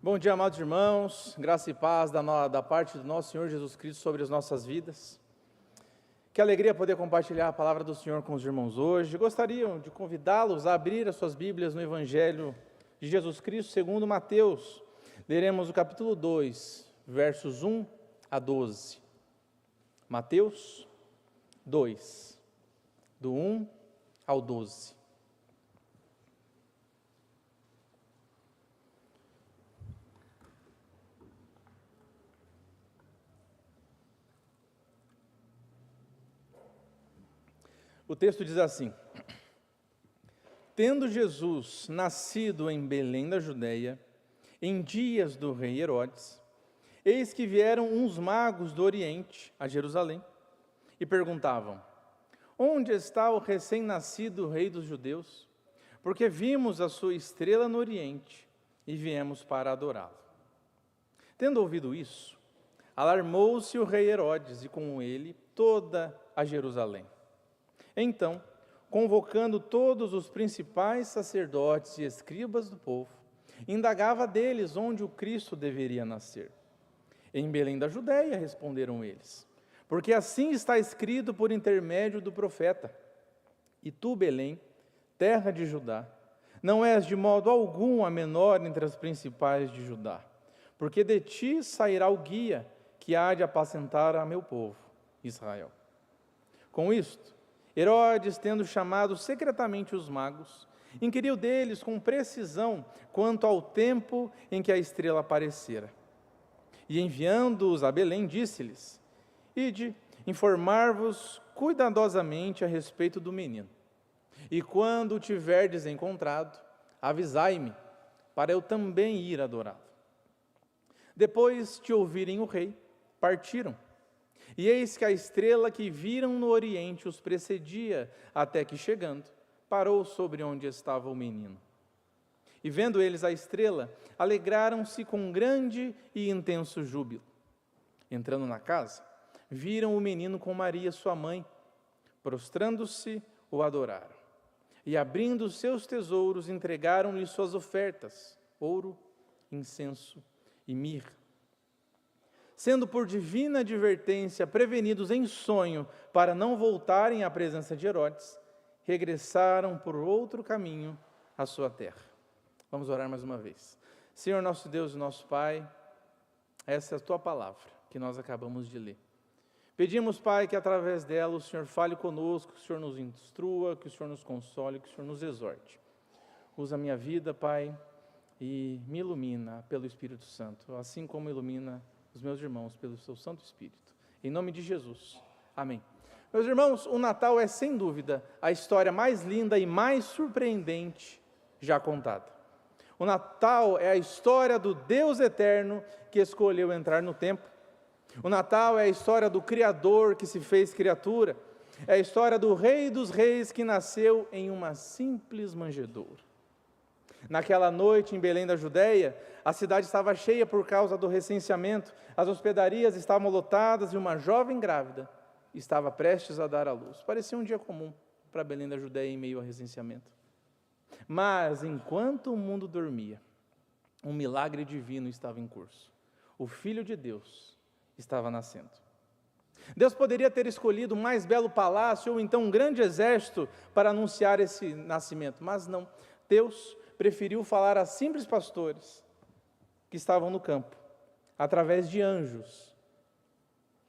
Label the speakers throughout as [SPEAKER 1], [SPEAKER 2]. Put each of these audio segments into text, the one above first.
[SPEAKER 1] Bom dia, amados irmãos, graça e paz da parte do nosso Senhor Jesus Cristo sobre as nossas vidas. Que alegria poder compartilhar a palavra do Senhor com os irmãos hoje. Gostariam de convidá-los a abrir as suas Bíblias no Evangelho de Jesus Cristo segundo Mateus. Leremos o capítulo 2, versos 1 a 12. Mateus 2, do 1 ao 12. O texto diz assim: Tendo Jesus nascido em Belém da Judeia, em dias do rei Herodes, eis que vieram uns magos do Oriente a Jerusalém e perguntavam: Onde está o recém-nascido rei dos judeus? Porque vimos a sua estrela no Oriente e viemos para adorá-lo. Tendo ouvido isso, alarmou-se o rei Herodes e com ele toda a Jerusalém. Então, convocando todos os principais sacerdotes e escribas do povo, indagava deles onde o Cristo deveria nascer. Em Belém da Judeia, responderam eles, porque assim está escrito por intermédio do profeta: E tu, Belém, terra de Judá, não és de modo algum a menor entre as principais de Judá, porque de ti sairá o guia que há de apacentar a meu povo, Israel. Com isto, Herodes, tendo chamado secretamente os magos, inquiriu deles com precisão quanto ao tempo em que a estrela aparecera. E enviando-os a Belém, disse-lhes: Ide informar-vos cuidadosamente a respeito do menino. E quando o tiverdes encontrado, avisai-me, para eu também ir adorá-lo. Depois de ouvirem o rei, partiram. E eis que a estrela que viram no oriente os precedia, até que chegando, parou sobre onde estava o menino. E vendo eles a estrela, alegraram-se com grande e intenso júbilo. Entrando na casa, viram o menino com Maria, sua mãe. Prostrando-se, o adoraram. E abrindo os seus tesouros, entregaram-lhe suas ofertas, ouro, incenso e mirra. Sendo por divina advertência prevenidos em sonho para não voltarem à presença de Herodes, regressaram por outro caminho à sua terra. Vamos orar mais uma vez. Senhor nosso Deus e nosso Pai, essa é a Tua palavra que nós acabamos de ler. Pedimos, Pai, que através dela o Senhor fale conosco, que o Senhor nos instrua, que o Senhor nos console, que o Senhor nos exorte. Usa a minha vida, Pai, e me ilumina pelo Espírito Santo, assim como ilumina os meus irmãos pelo seu Santo Espírito. Em nome de Jesus. Amém. Meus irmãos, o Natal é, sem dúvida, a história mais linda e mais surpreendente já contada. O Natal é a história do Deus eterno que escolheu entrar no tempo. O Natal é a história do Criador que se fez criatura. É a história do Rei dos Reis que nasceu em uma simples manjedoura. Naquela noite, em Belém da Judeia, a cidade estava cheia por causa do recenseamento, as hospedarias estavam lotadas e uma jovem grávida estava prestes a dar à luz. Parecia um dia comum para Belém da Judeia em meio ao recenseamento. Mas, enquanto o mundo dormia, um milagre divino estava em curso. O Filho de Deus estava nascendo. Deus poderia ter escolhido o mais belo palácio ou então um grande exército para anunciar esse nascimento, mas não. Deus preferiu falar a simples pastores que estavam no campo, através de anjos,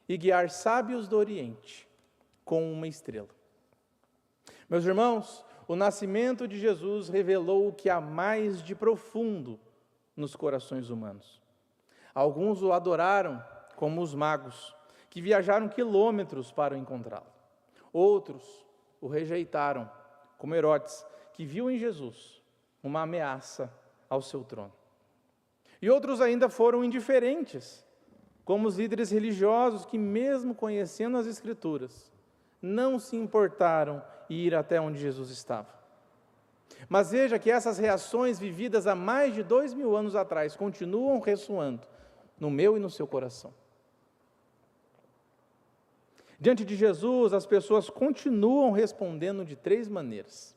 [SPEAKER 1] e guiar sábios do Oriente com uma estrela. Meus irmãos, o nascimento de Jesus revelou o que há mais de profundo nos corações humanos. Alguns o adoraram, como os magos, que viajaram quilômetros para encontrá-lo. Outros o rejeitaram, como Herodes, que viu em Jesus uma ameaça ao seu trono. E outros ainda foram indiferentes, como os líderes religiosos que, mesmo conhecendo as Escrituras, não se importaram em ir até onde Jesus estava. Mas veja que essas reações vividas há mais de 2000 anos atrás continuam ressoando no meu e no seu coração. Diante de Jesus, as pessoas continuam respondendo de três maneiras.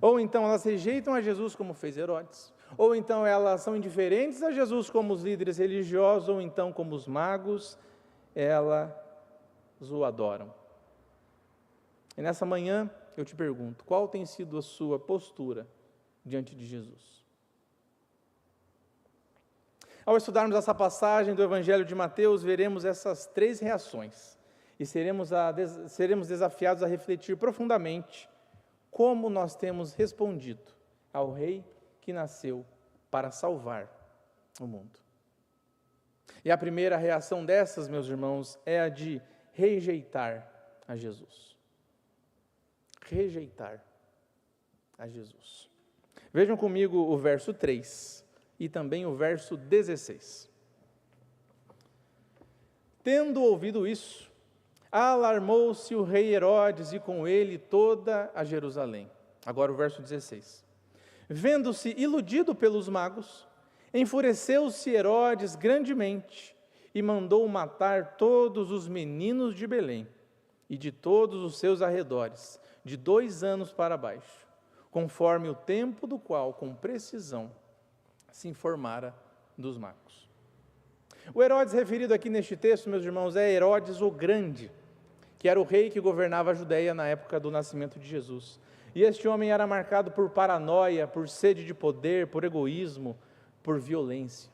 [SPEAKER 1] Ou então elas rejeitam a Jesus como fez Herodes, ou então elas são indiferentes a Jesus como os líderes religiosos, ou então como os magos, elas o adoram. E nessa manhã eu te pergunto, qual tem sido a sua postura diante de Jesus? Ao estudarmos essa passagem do Evangelho de Mateus, veremos essas 3 reações e seremos desafiados a refletir profundamente como nós temos respondido ao Rei que nasceu para salvar o mundo. E a primeira reação dessas, meus irmãos, é a de rejeitar a Jesus. Rejeitar a Jesus. Vejam comigo o verso 3 e também o verso 16. Tendo ouvido isso, alarmou-se o rei Herodes e com ele toda a Jerusalém. Agora o verso 16. Vendo-se iludido pelos magos, enfureceu-se Herodes grandemente e mandou matar todos os meninos de Belém e de todos os seus arredores, de 2 anos para baixo, conforme o tempo do qual, com precisão, se informara dos magos. O Herodes referido aqui neste texto, meus irmãos, é Herodes o Grande, que era o rei que governava a Judeia na época do nascimento de Jesus. E este homem era marcado por paranoia, por sede de poder, por egoísmo, por violência.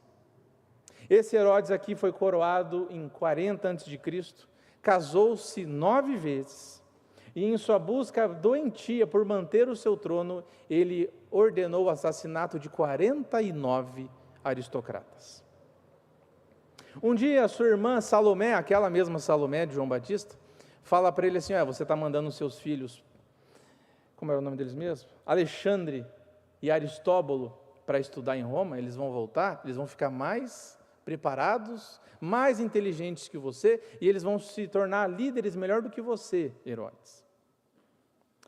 [SPEAKER 1] Esse Herodes aqui foi coroado em 40 a.C., casou-se 9 vezes, e em sua busca doentia por manter o seu trono, ele ordenou o assassinato de 49 aristocratas. Um dia, sua irmã Salomé, aquela mesma Salomé de João Batista, fala para ele assim, você está mandando os seus filhos, como era o nome deles mesmo? Alexandre e Aristóbulo, para estudar em Roma, eles vão voltar, eles vão ficar mais preparados, mais inteligentes que você, e eles vão se tornar líderes melhor do que você, Herodes.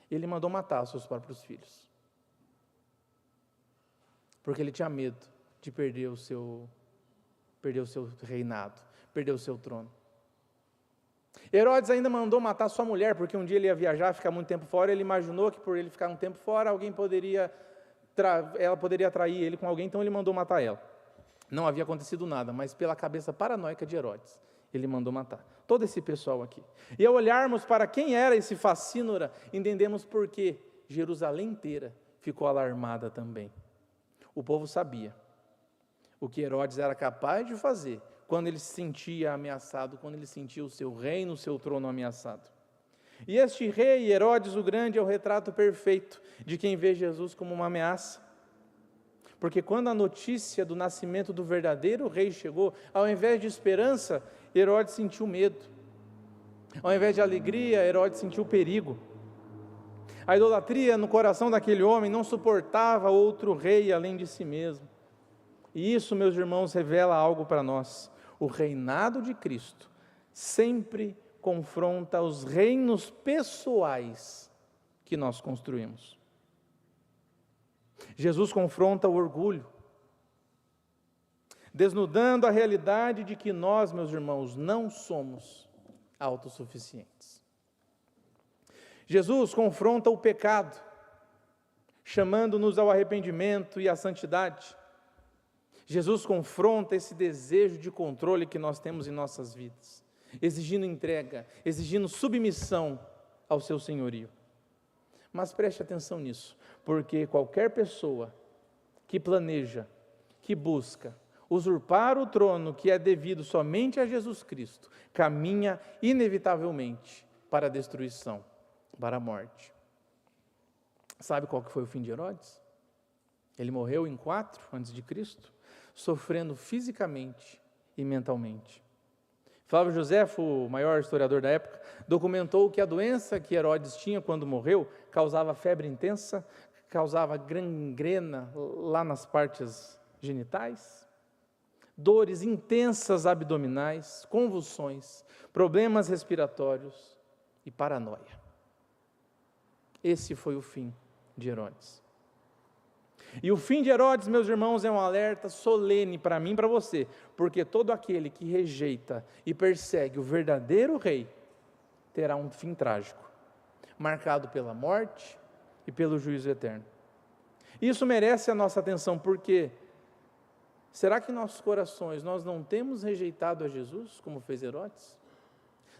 [SPEAKER 1] Ele mandou matar os seus próprios filhos, porque ele tinha medo de perder o seu reinado, perder o seu trono. Herodes ainda mandou matar sua mulher, porque um dia ele ia viajar, ficar muito tempo fora, ele imaginou que por ele ficar um tempo fora, ela poderia atrair ele com alguém, então ele mandou matar ela. Não havia acontecido nada, mas pela cabeça paranoica de Herodes, ele mandou matar todo esse pessoal aqui. E ao olharmos para quem era esse facínora, entendemos por que Jerusalém inteira ficou alarmada também. O povo sabia o que Herodes era capaz de fazer quando ele se sentia ameaçado, quando ele sentia o seu reino, o seu trono ameaçado. E este rei, Herodes o Grande, é o retrato perfeito de quem vê Jesus como uma ameaça. Porque quando a notícia do nascimento do verdadeiro rei chegou, ao invés de esperança, Herodes sentiu medo. Ao invés de alegria, Herodes sentiu perigo. A idolatria no coração daquele homem não suportava outro rei além de si mesmo. E isso, meus irmãos, revela algo para nós. O reinado de Cristo sempre confronta os reinos pessoais que nós construímos. Jesus confronta o orgulho, desnudando a realidade de que nós, meus irmãos, não somos autossuficientes. Jesus confronta o pecado, chamando-nos ao arrependimento e à santidade. Jesus confronta esse desejo de controle que nós temos em nossas vidas, exigindo entrega, exigindo submissão ao seu senhorio. Mas preste atenção nisso, porque qualquer pessoa que planeja, que busca usurpar o trono que é devido somente a Jesus Cristo, caminha inevitavelmente para a destruição, para a morte. Sabe qual que foi o fim de Herodes? Ele morreu em 4 a.C., sofrendo fisicamente e mentalmente. Flávio Josefo, o maior historiador da época, documentou que a doença que Herodes tinha quando morreu causava febre intensa, causava gangrena lá nas partes genitais, dores intensas abdominais, convulsões, problemas respiratórios e paranoia. Esse foi o fim de Herodes. E o fim de Herodes, meus irmãos, é um alerta solene para mim e para você, porque todo aquele que rejeita e persegue o verdadeiro rei terá um fim trágico, marcado pela morte e pelo juízo eterno. Isso merece a nossa atenção, porque será que em nossos corações nós não temos rejeitado a Jesus, como fez Herodes?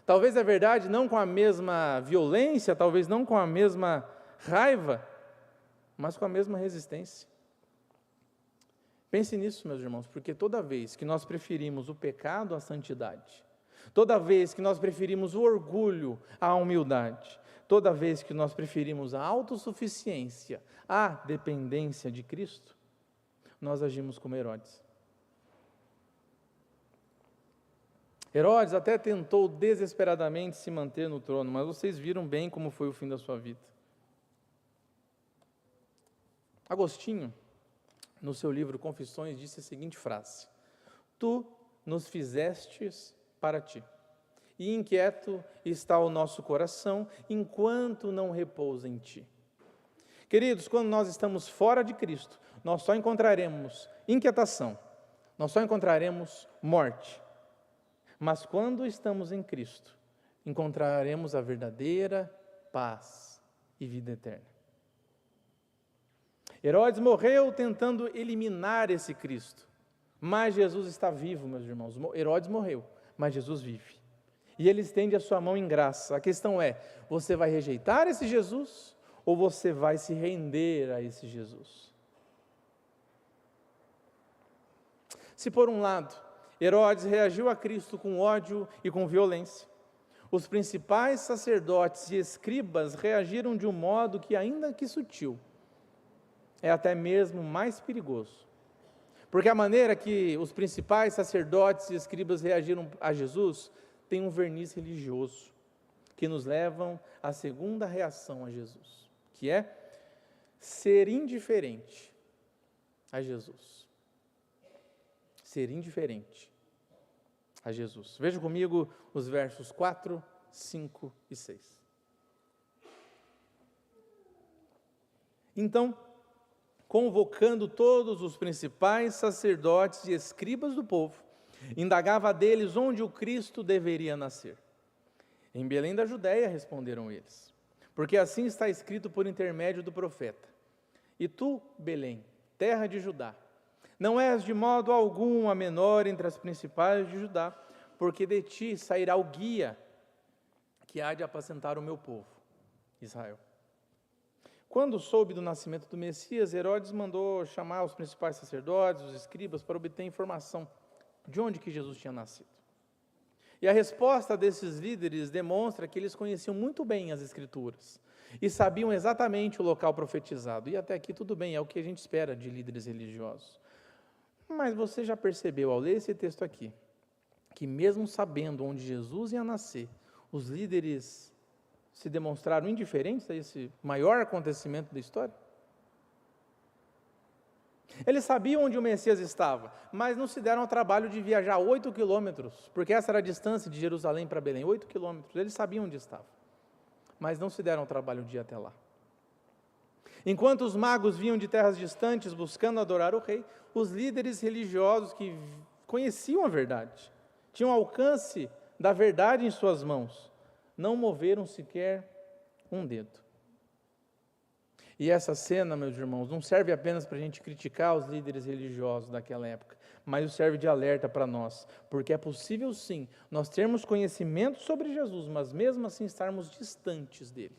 [SPEAKER 1] Talvez é verdade, não com a mesma violência, talvez não com a mesma raiva, mas com a mesma resistência. Pense nisso, meus irmãos, porque toda vez que nós preferimos o pecado à santidade, toda vez que nós preferimos o orgulho à humildade, toda vez que nós preferimos a autossuficiência à dependência de Cristo, nós agimos como Herodes. Herodes até tentou desesperadamente se manter no trono, mas vocês viram bem como foi o fim da sua vida. Agostinho, no seu livro Confissões, disse a seguinte frase: Tu nos fizestes para ti, e inquieto está o nosso coração, enquanto não repousa em ti. Queridos, quando nós estamos fora de Cristo, nós só encontraremos inquietação, nós só encontraremos morte. Mas quando estamos em Cristo, encontraremos a verdadeira paz e vida eterna. Herodes morreu tentando eliminar esse Cristo, mas Jesus está vivo, meus irmãos. Herodes morreu, mas Jesus vive. E ele estende a sua mão em graça. A questão é, você vai rejeitar esse Jesus ou você vai se render a esse Jesus? Se por um lado, Herodes reagiu a Cristo com ódio e com violência, os principais sacerdotes e escribas reagiram de um modo que, ainda que sutil, é até mesmo mais perigoso. Porque a maneira que os principais sacerdotes e escribas reagiram a Jesus tem um verniz religioso, que nos levam à segunda reação a Jesus, que é ser indiferente a Jesus. Ser indiferente a Jesus. Veja comigo os versos 4, 5 e 6. Então, convocando todos os principais sacerdotes e escribas do povo, indagava deles onde o Cristo deveria nascer. Em Belém da Judéia, responderam eles, porque assim está escrito por intermédio do profeta: E tu, Belém, terra de Judá, não és de modo algum a menor entre as principais de Judá, porque de ti sairá o guia que há de apacentar o meu povo, Israel. Quando soube do nascimento do Messias, Herodes mandou chamar os principais sacerdotes, os escribas, para obter informação de onde que Jesus tinha nascido. E a resposta desses líderes demonstra que eles conheciam muito bem as Escrituras e sabiam exatamente o local profetizado. E até aqui tudo bem, é o que a gente espera de líderes religiosos. Mas você já percebeu ao ler esse texto aqui, que mesmo sabendo onde Jesus ia nascer, os líderes se demonstraram indiferentes a esse maior acontecimento da história? Eles sabiam onde o Messias estava, mas não se deram ao trabalho de viajar 8 quilômetros, porque essa era a distância de Jerusalém para Belém, 8 quilômetros. Eles sabiam onde estava, mas não se deram ao trabalho de ir até lá. Enquanto os magos vinham de terras distantes buscando adorar o rei, os líderes religiosos que conheciam a verdade, tinham alcance da verdade em suas mãos, não moveram sequer um dedo. E essa cena, meus irmãos, não serve apenas para a gente criticar os líderes religiosos daquela época, mas serve de alerta para nós, porque é possível sim, nós termos conhecimento sobre Jesus, mas mesmo assim estarmos distantes dele.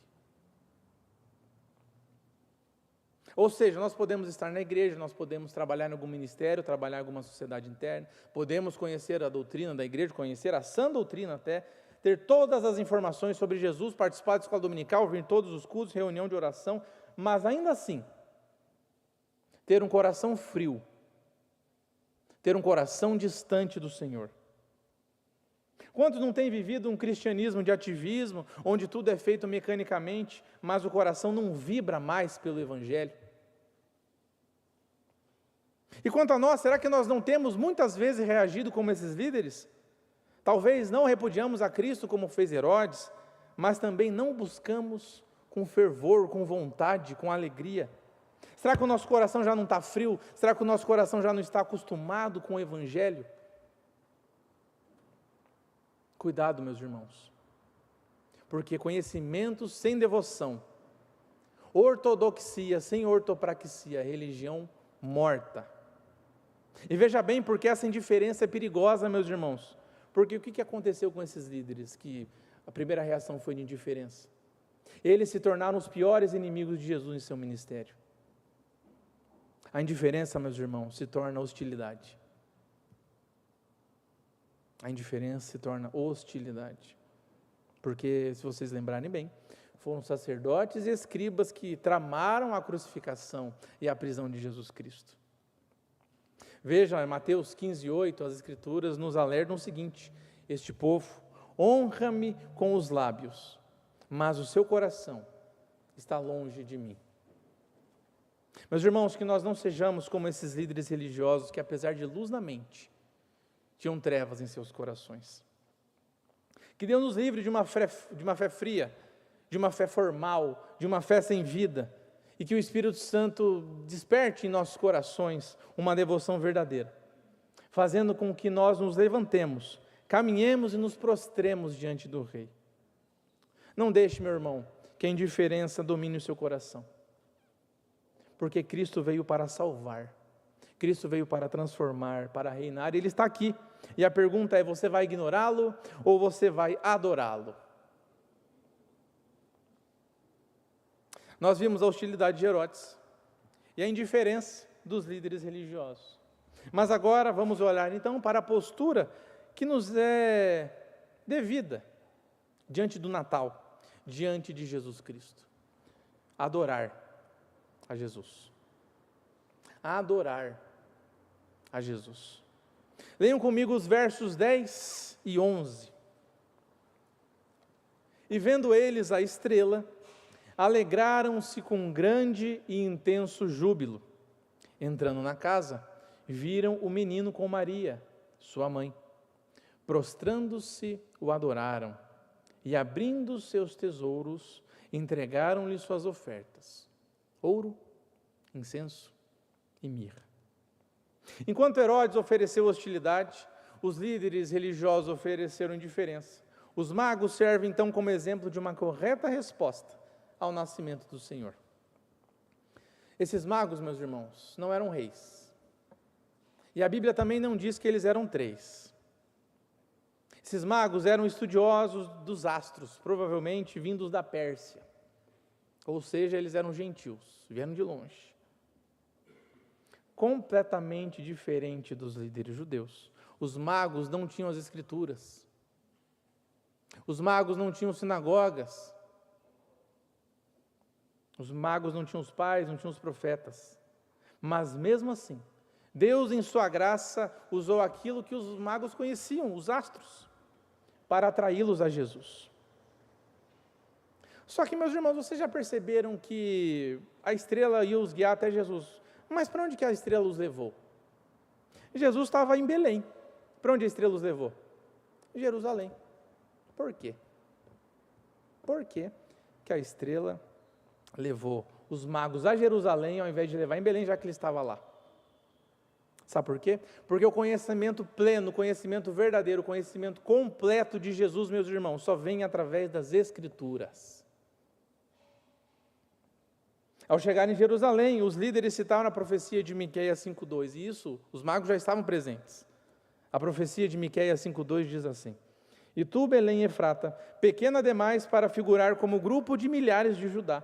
[SPEAKER 1] Ou seja, nós podemos estar na igreja, nós podemos trabalhar em algum ministério, trabalhar em alguma sociedade interna, podemos conhecer a doutrina da igreja, conhecer a sã doutrina até, ter todas as informações sobre Jesus, participar da escola dominical, vir em todos os cultos, reunião de oração, mas ainda assim, ter um coração frio, ter um coração distante do Senhor. Quantos não têm vivido um cristianismo de ativismo, onde tudo é feito mecanicamente, mas o coração não vibra mais pelo Evangelho? E quanto a nós, será que nós não temos muitas vezes reagido como esses líderes? Talvez não repudiamos a Cristo como fez Herodes, mas também não buscamos com fervor, com vontade, com alegria. Será que o nosso coração já não está frio? Será que o nosso coração já não está acostumado com o Evangelho? Cuidado, meus irmãos, porque conhecimento sem devoção, Ortodoxia sem ortopraxia, religião morta. E veja bem porque essa indiferença é perigosa, meus irmãos. Porque o que aconteceu com esses líderes? Que a primeira reação foi de indiferença. Eles se tornaram os piores inimigos de Jesus em seu ministério. A indiferença, meus irmãos, se torna hostilidade. A indiferença se torna hostilidade. Porque, se vocês lembrarem bem, foram sacerdotes e escribas que tramaram a crucificação e a prisão de Jesus Cristo. Veja, em Mateus 15:8, as Escrituras nos alertam o seguinte: este povo honra-me com os lábios, mas o seu coração está longe de mim. Meus irmãos, que nós não sejamos como esses líderes religiosos que, apesar de luz na mente, tinham trevas em seus corações. Que Deus nos livre de uma fé fria, de uma fé formal, de uma fé sem vida, e que o Espírito Santo desperte em nossos corações uma devoção verdadeira, fazendo com que nós nos levantemos, caminhemos e nos prostremos diante do Rei. Não deixe, meu irmão, que a indiferença domine o seu coração, porque Cristo veio para salvar, Cristo veio para transformar, para reinar, e Ele está aqui, e a pergunta é: você vai ignorá-lo ou você vai adorá-lo? Nós vimos a hostilidade de Herodes e a indiferença dos líderes religiosos. Mas agora vamos olhar então para a postura que nos é devida diante do Natal, diante de Jesus Cristo. Adorar a Jesus. Adorar a Jesus. Leiam comigo os versos 10 e 11. E vendo eles a estrela, alegraram-se com grande e intenso júbilo. Entrando na casa, viram o menino com Maria, sua mãe. Prostrando-se, o adoraram, e abrindo seus tesouros, entregaram-lhe suas ofertas: ouro, incenso e mirra. Enquanto Herodes ofereceu hostilidade, os líderes religiosos ofereceram indiferença. Os magos servem então como exemplo de uma correta resposta ao nascimento do Senhor. Esses magos, meus irmãos, não eram reis. E a Bíblia também não diz que eles eram 3. Esses magos eram estudiosos dos astros, provavelmente vindos da Pérsia. Ou seja, eles eram gentios, vieram de longe. Completamente diferente dos líderes judeus. Os magos não tinham as escrituras. Os magos não tinham sinagogas. Os magos não tinham os pais, não tinham os profetas. Mas mesmo assim, Deus em sua graça usou aquilo que os magos conheciam, os astros, para atraí-los a Jesus. Só que, meus irmãos, vocês já perceberam que a estrela ia os guiar até Jesus? Mas para onde que a estrela os levou? Jesus estava em Belém. Para onde a estrela os levou? Jerusalém. Por quê? Por quê que a estrela levou os magos a Jerusalém, ao invés de levar em Belém, já que ele estava lá? Sabe por quê? Porque o conhecimento pleno, o conhecimento verdadeiro, o conhecimento completo de Jesus, meus irmãos, só vem através das Escrituras. Ao chegar em Jerusalém, os líderes citaram a profecia de Miqueias 5:2, e isso, os magos já estavam presentes. A profecia de Miqueias 5:2 diz assim: e tu, Belém Efrata, pequena demais para figurar como grupo de milhares de Judá,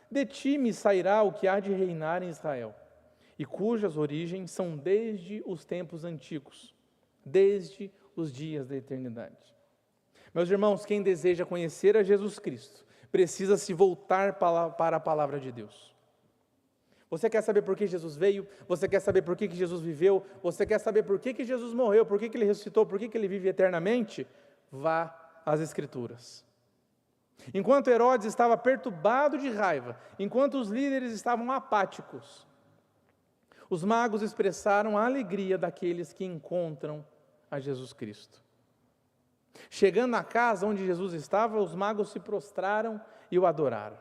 [SPEAKER 1] de ti me sairá o que há de reinar em Israel, e cujas origens são desde os tempos antigos, desde os dias da eternidade. Meus irmãos, quem deseja conhecer a Jesus Cristo, precisa se voltar para a palavra de Deus. Você quer saber por que Jesus veio? Você quer saber por que Jesus viveu? Você quer saber por que Jesus morreu? Por que Ele ressuscitou? Por que Ele vive eternamente? Vá às Escrituras. Enquanto Herodes estava perturbado de raiva, enquanto os líderes estavam apáticos, os magos expressaram a alegria daqueles que encontram a Jesus Cristo. Chegando na casa onde Jesus estava, os magos se prostraram e o adoraram.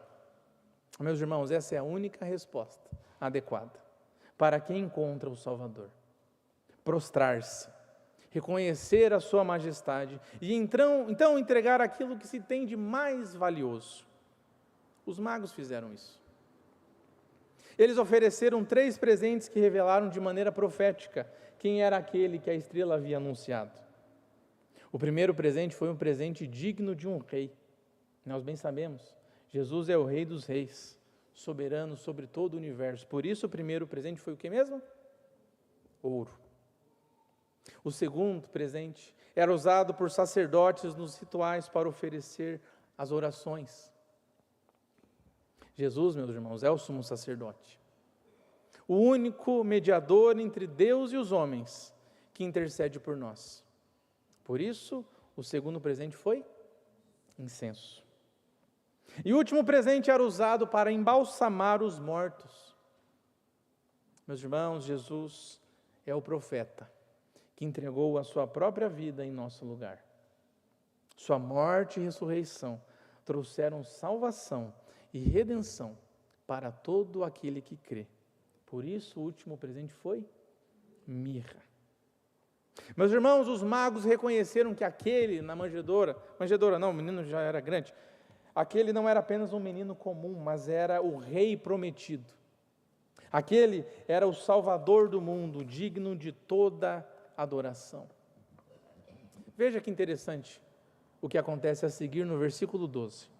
[SPEAKER 1] Meus irmãos, essa é a única resposta adequada para quem encontra o Salvador. Prostrar-se, reconhecer a sua majestade e então entregar aquilo que se tem de mais valioso. Os magos fizeram isso. Eles ofereceram 3 presentes que revelaram de maneira profética quem era aquele que a estrela havia anunciado. O primeiro presente foi um presente digno de um rei. Nós bem sabemos, Jesus é o Rei dos Reis, soberano sobre todo o universo. Por isso o primeiro presente foi o que mesmo? Ouro. O segundo presente era usado por sacerdotes nos rituais para oferecer as orações. Jesus, meus irmãos, é o sumo sacerdote, o único mediador entre Deus e os homens que intercede por nós. Por isso, o segundo presente foi incenso. E o último presente era usado para embalsamar os mortos. Meus irmãos, Jesus é o profeta que entregou a sua própria vida em nosso lugar. Sua morte e ressurreição trouxeram salvação e redenção para todo aquele que crê. Por isso, o último presente foi mirra. Meus irmãos, os magos reconheceram que aquele na manjedoura não, o menino já era grande, aquele não era apenas um menino comum, mas era o rei prometido. Aquele era o salvador do mundo, digno de toda adoração. Veja que interessante o que acontece a seguir no versículo 12.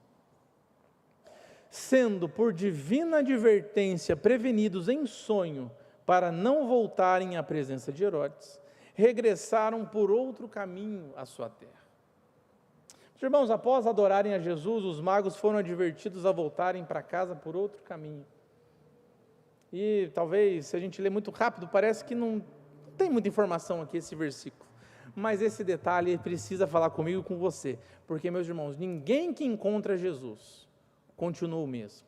[SPEAKER 1] Sendo por divina advertência prevenidos em sonho para não voltarem à presença de Herodes, regressaram por outro caminho à sua terra. Irmãos, após adorarem a Jesus, os magos foram advertidos a voltarem para casa por outro caminho. E talvez, se a gente ler muito rápido, parece que não tem muita informação aqui esse versículo. Mas esse detalhe precisa falar comigo e com você. Porque, meus irmãos, ninguém que encontra Jesus continua o mesmo.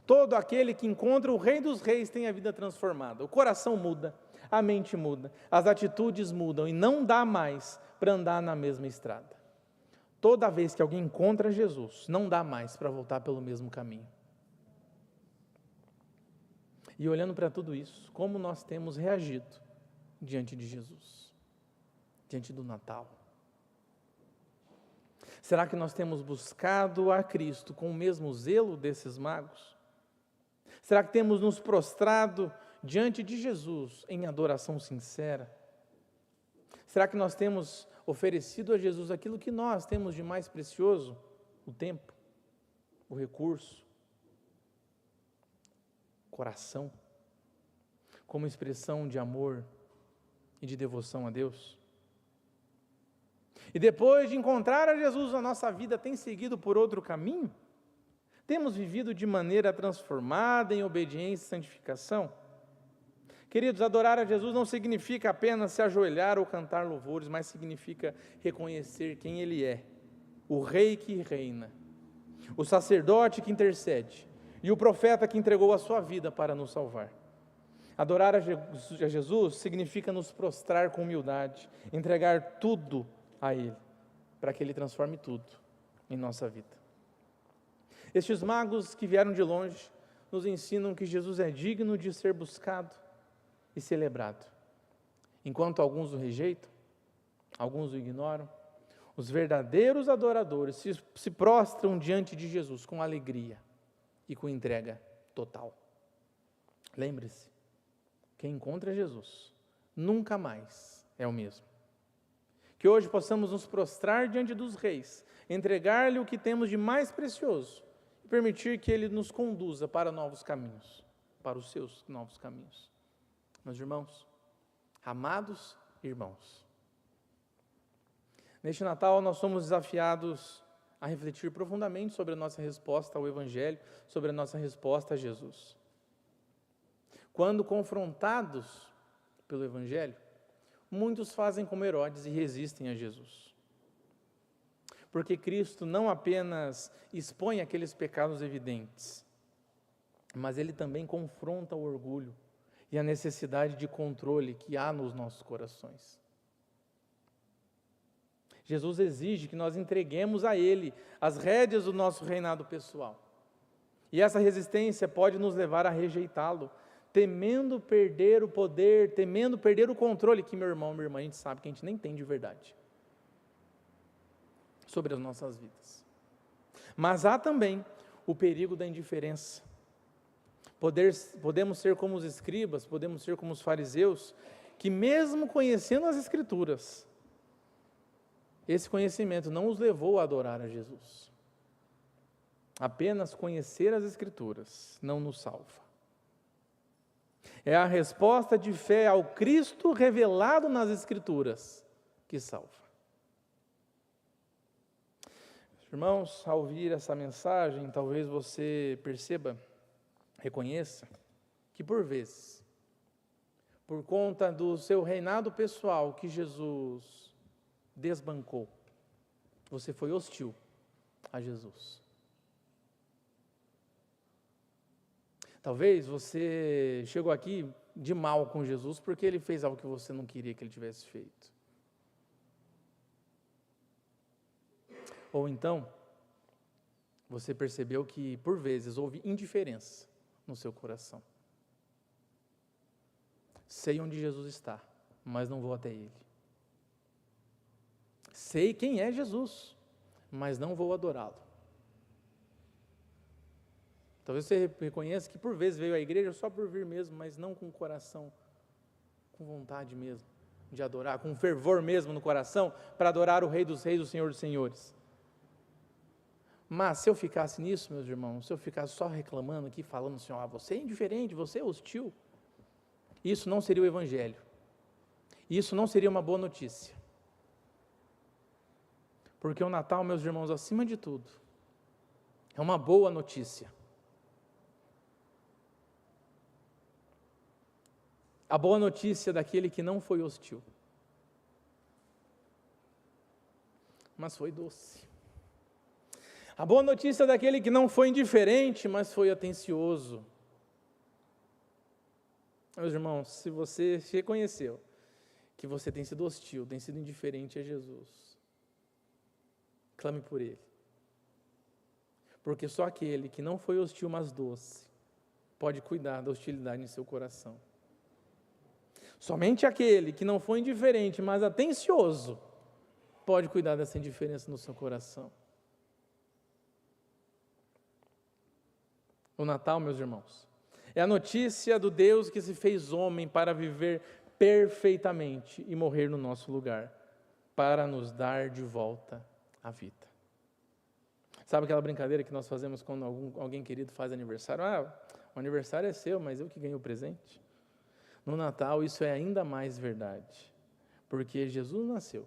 [SPEAKER 1] Todo aquele que encontra o Rei dos Reis tem a vida transformada. O coração muda, a mente muda, as atitudes mudam e não dá mais para andar na mesma estrada. Toda vez que alguém encontra Jesus, não dá mais para voltar pelo mesmo caminho. E olhando para tudo isso, como nós temos reagido diante de Jesus, diante do Natal? Será que nós temos buscado a Cristo com o mesmo zelo desses magos? Será que temos nos prostrado diante de Jesus em adoração sincera? Será que nós temos oferecido a Jesus aquilo que nós temos de mais precioso? O tempo, o recurso, o coração, como expressão de amor e de devoção a Deus? E depois de encontrar a Jesus, a nossa vida tem seguido por outro caminho? Temos vivido de maneira transformada, em obediência e santificação? Queridos, adorar a Jesus não significa apenas se ajoelhar ou cantar louvores, mas significa reconhecer quem Ele é, o Rei que reina, o sacerdote que intercede e o profeta que entregou a sua vida para nos salvar. Adorar a Jesus significa nos prostrar com humildade, entregar tudo a Ele, para que Ele transforme tudo em nossa vida. Estes magos que vieram de longe nos ensinam que Jesus é digno de ser buscado e celebrado. Enquanto alguns o rejeitam, alguns o ignoram, os verdadeiros adoradores se prostram diante de Jesus com alegria e com entrega total. Lembre-se, quem encontra Jesus nunca mais é o mesmo. Que hoje possamos nos prostrar diante dos reis, entregar-lhe o que temos de mais precioso e permitir que Ele nos conduza para novos caminhos, para os seus novos caminhos. Meus irmãos, amados irmãos, neste Natal nós somos desafiados a refletir profundamente sobre a nossa resposta ao Evangelho, sobre a nossa resposta a Jesus. Quando confrontados pelo Evangelho, muitos fazem como Herodes e resistem a Jesus. Porque Cristo não apenas expõe aqueles pecados evidentes, mas Ele também confronta o orgulho e a necessidade de controle que há nos nossos corações. Jesus exige que nós entreguemos a Ele as rédeas do nosso reinado pessoal. E essa resistência pode nos levar a rejeitá-lo, temendo perder o poder, temendo perder o controle, que meu irmão, minha irmã, a gente sabe que a gente nem tem de verdade sobre as nossas vidas. Mas há também o perigo da indiferença. Podemos ser como os escribas, podemos ser como os fariseus, que mesmo conhecendo as Escrituras, esse conhecimento não os levou a adorar a Jesus. Apenas conhecer as Escrituras não nos salva. É a resposta de fé ao Cristo revelado nas Escrituras que salva. Irmãos, ao ouvir essa mensagem, talvez você perceba, reconheça, que por vezes, por conta do seu reinado pessoal que Jesus desbancou, você foi hostil a Jesus. Talvez você chegou aqui de mal com Jesus porque ele fez algo que você não queria que ele tivesse feito. Ou então, você percebeu que, por vezes, houve indiferença no seu coração. Sei onde Jesus está, mas não vou até Ele. Sei quem é Jesus, mas não vou adorá-lo. Talvez você reconheça que, por vezes, veio à igreja só por vir mesmo, mas não com o coração, com vontade mesmo de adorar, com fervor mesmo no coração, para adorar o Rei dos Reis, o Senhor dos Senhores. Mas se eu ficasse nisso, meus irmãos, se eu ficasse só reclamando aqui, falando assim, você é indiferente, você é hostil, isso não seria o Evangelho. Isso não seria uma boa notícia. Porque o Natal, meus irmãos, acima de tudo, é uma boa notícia. A boa notícia daquele que não foi hostil, mas foi doce. A boa notícia daquele que não foi indiferente, mas foi atencioso. Meus irmãos, se você reconheceu que você tem sido hostil, tem sido indiferente a Jesus, clame por Ele. Porque só aquele que não foi hostil, mas doce, pode cuidar da hostilidade em seu coração. Somente aquele que não foi indiferente, mas atencioso, pode cuidar dessa indiferença no seu coração. O Natal, meus irmãos, é a notícia do Deus que se fez homem para viver perfeitamente e morrer no nosso lugar, para nos dar de volta a vida. Sabe aquela brincadeira que nós fazemos quando alguém querido faz aniversário? O aniversário é seu, mas eu que ganhei o presente. No Natal isso é ainda mais verdade, porque Jesus nasceu,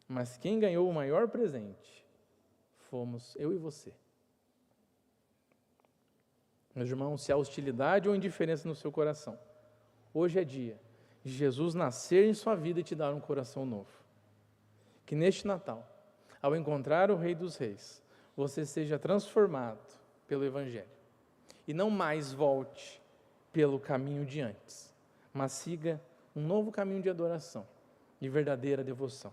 [SPEAKER 1] mas quem ganhou o maior presente fomos eu e você. Meus irmãos, se há hostilidade ou indiferença no seu coração, hoje é dia de Jesus nascer em sua vida e te dar um coração novo. Que neste Natal, ao encontrar o Rei dos Reis, você seja transformado pelo Evangelho e não mais volte pelo caminho de antes, mas siga um novo caminho de adoração e verdadeira devoção.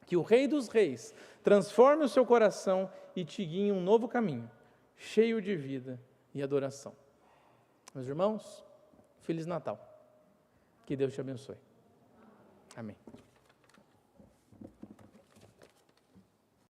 [SPEAKER 1] Que o Rei dos Reis transforme o seu coração e te guie em um novo caminho, cheio de vida e adoração. Meus irmãos, Feliz Natal. Que Deus te abençoe. Amém.